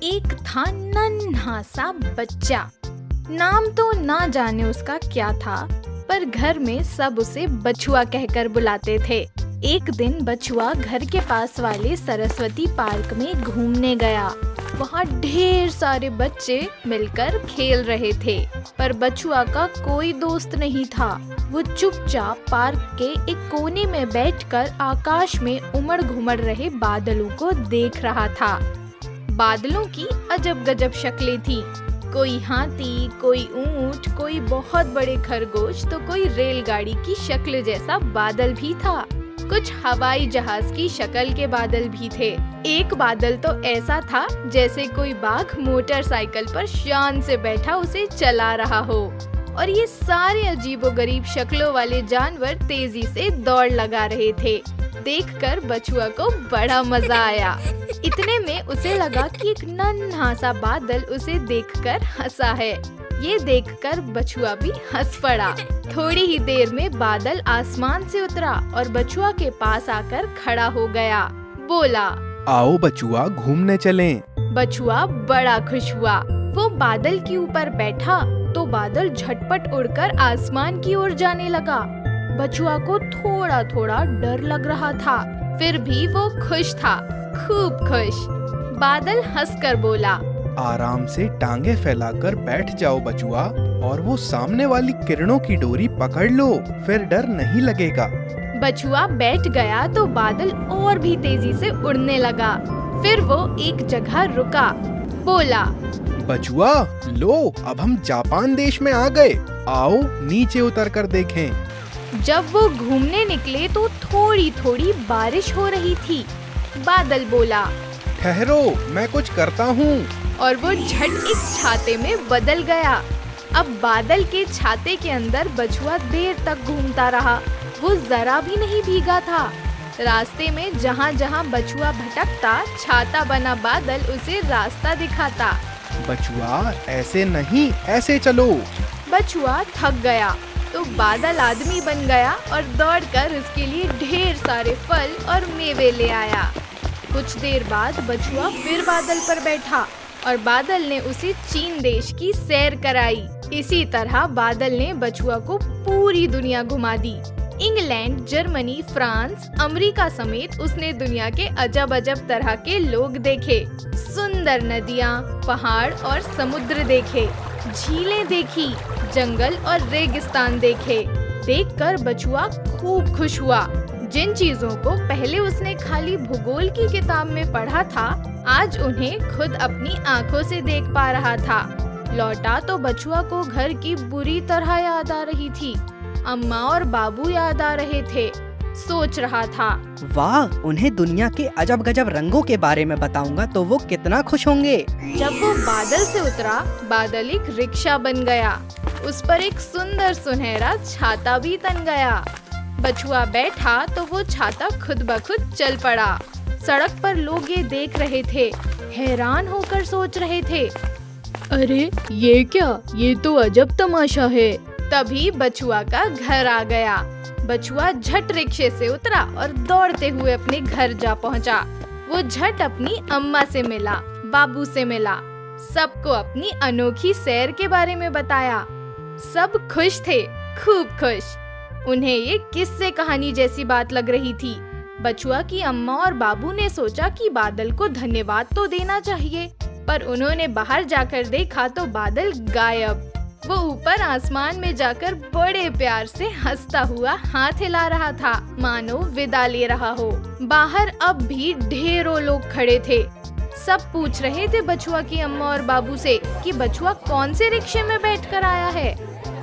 एक था नन्हा सा बच्चा। नाम तो ना जाने उसका क्या था, पर घर में सब उसे बछुआ कहकर बुलाते थे। एक दिन बछुआ घर के पास वाले सरस्वती पार्क में घूमने गया। वहाँ ढेर सारे बच्चे मिलकर खेल रहे थे, पर बछुआ का कोई दोस्त नहीं था। वो चुपचाप पार्क के एक कोने में बैठकर आकाश में उमड़ घुमड़ रहे बादलों को देख रहा था। बादलों की अजब गजब शक्लें थी। कोई हाथी, कोई ऊंट, कोई बहुत बड़े खरगोश, तो कोई रेलगाड़ी की शक्ल जैसा बादल भी था। कुछ हवाई जहाज की शक्ल के बादल भी थे। एक बादल तो ऐसा था जैसे कोई बाघ मोटरसाइकिल पर शान से बैठा उसे चला रहा हो। और ये सारे अजीबोगरीब शक्लों वाले जानवर तेजी से दौड़ लगा रहे थे। देखकर बछुआ को बड़ा मजा आया। इतने में उसे लगा कि एक नन्हा सा बादल उसे देखकर हंसा है। ये देखकर बछुआ भी हंस पड़ा। थोड़ी ही देर में बादल आसमान से उतरा और बछुआ के पास आकर खड़ा हो गया। बोला, आओ बछुआ, घूमने चलें। बछुआ बड़ा खुश हुआ। वो बादल के ऊपर बैठा तो बादल झटपट उड़कर आसमान की ओर जाने लगा। बछुआ को थोड़ा थोड़ा डर लग रहा था, फिर भी वो खुश था, खूब खुश। बादल हंसकर बोला, आराम से टांगे फैलाकर बैठ जाओ बछुआ, और वो सामने वाली किरणों की डोरी पकड़ लो, फिर डर नहीं लगेगा। बछुआ बैठ गया तो बादल और भी तेजी से उड़ने लगा। फिर वो एक जगह रुका। बोला, बछुआ लो, अब हम जापान देश में आ गए, आओ नीचे उतर कर देखें। जब वो घूमने निकले तो थोड़ी थोड़ी बारिश हो रही थी। बादल बोला, ठहरो, मैं कुछ करता हूँ। और वो झट एक छाते में बदल गया। अब बादल के छाते के अंदर बछुआ देर तक घूमता रहा। वो जरा भी नहीं भीगा था। रास्ते में जहाँ जहाँ बछुआ भटकता, छाता बना बादल उसे रास्ता दिखाता। बछुआ ऐसे नहीं, ऐसे चलो। बछुआ थक गया तो बादल आदमी बन गया और दौड़कर उसके लिए ढेर सारे फल और मेवे ले आया। कुछ देर बाद बछुआ फिर बादल पर बैठा और बादल ने उसे चीन देश की सैर कराई। इसी तरह बादल ने बछुआ को पूरी दुनिया घुमा दी। इंग्लैंड, जर्मनी, फ्रांस, अमेरिका समेत उसने दुनिया के अजब अजब तरह के लोग देखे। सुंदर नदियाँ, पहाड़ और समुद्र देखे, झीलें देखी, जंगल और रेगिस्तान देखे। देखकर बछुआ खूब खुश हुआ। जिन चीजों को पहले उसने खाली भूगोल की किताब में पढ़ा था, आज उन्हें खुद अपनी आंखों से देख पा रहा था। लौटा तो बछुआ को घर की बुरी तरह याद आ रही थी। अम्मा और बाबू याद आ रहे थे। सोच रहा था, वाह, उन्हें दुनिया के अजब गजब रंगों के बारे में बताऊंगा तो वो कितना खुश होंगे। जब वो बादल से उतरा, बादल एक रिक्शा बन गया। उस पर एक सुंदर सुनहरा छाता भी तन गया। बछुआ बैठा तो वो छाता खुद ब खुद चल पड़ा। सड़क पर लोग ये देख रहे थे, हैरान होकर सोच रहे थे, अरे ये क्या, ये तो अजब तमाशा है। तभी बछुआ का घर आ गया। बछुआ झट रिक्शे से उतरा और दौड़ते हुए अपने घर जा पहुंचा। वो झट अपनी अम्मा से मिला, बाबू से मिला, सबको अपनी अनोखी सैर के बारे में बताया। सब खुश थे, खूब खुश। उन्हें ये किस्से कहानी जैसी बात लग रही थी। बछुआ की अम्मा और बाबू ने सोचा कि बादल को धन्यवाद तो देना चाहिए, पर उन्होंने बाहर जाकर देखा तो बादल गायब। वो ऊपर आसमान में जाकर बड़े प्यार से हंसता हुआ हाथ हिला रहा था, मानो विदा ले रहा हो। बाहर अब भी ढेरों लोग खड़े थे। सब पूछ रहे थे बछुआ की अम्मा और बाबू से कि बछुआ कौन से रिक्शे में बैठकर आया है।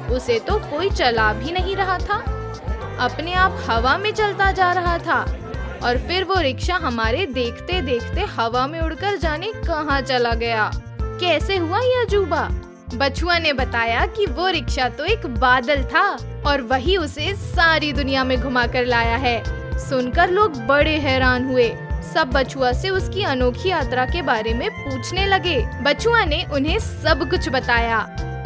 उसे तो कोई चला भी नहीं रहा था, अपने आप हवा में चलता जा रहा था। और फिर वो रिक्शा हमारे देखते देखते हवा में उड़कर जाने कहाँ चला गया। कैसे हुआ यह अजूबा? बछुआ ने बताया कि वो रिक्शा तो एक बादल था और वही उसे सारी दुनिया में घुमा कर लाया है। सुनकर लोग बड़े हैरान हुए। सब बछुआ से उसकी अनोखी यात्रा के बारे में पूछने लगे। बछुआ ने उन्हें सब कुछ बताया।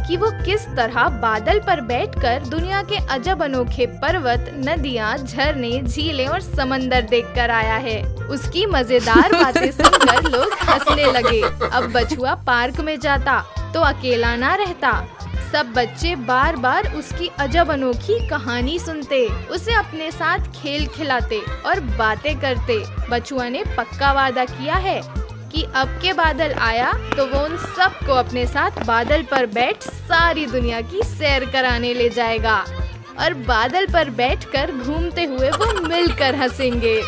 कि वो किस तरह बादल पर बैठकर दुनिया के अजब अनोखे पर्वत, नदियाँ, झरने, झीलें और समंदर देखकर आया है। उसकी मजेदार बातें सुनकर लोग हंसने लगे। अब बछुआ पार्क में जाता तो अकेला ना रहता। सब बच्चे बार बार उसकी अजब अनोखी कहानी सुनते, उसे अपने साथ खेल खिलाते और बातें करते। बछुआ ने पक्का वादा किया है कि अब के बादल आया तो वो उन सबको अपने साथ बादल पर बैठ सारी दुनिया की सैर कराने ले जाएगा और बादल पर बैठकर घूमते हुए वो मिलकर हंसेंगे।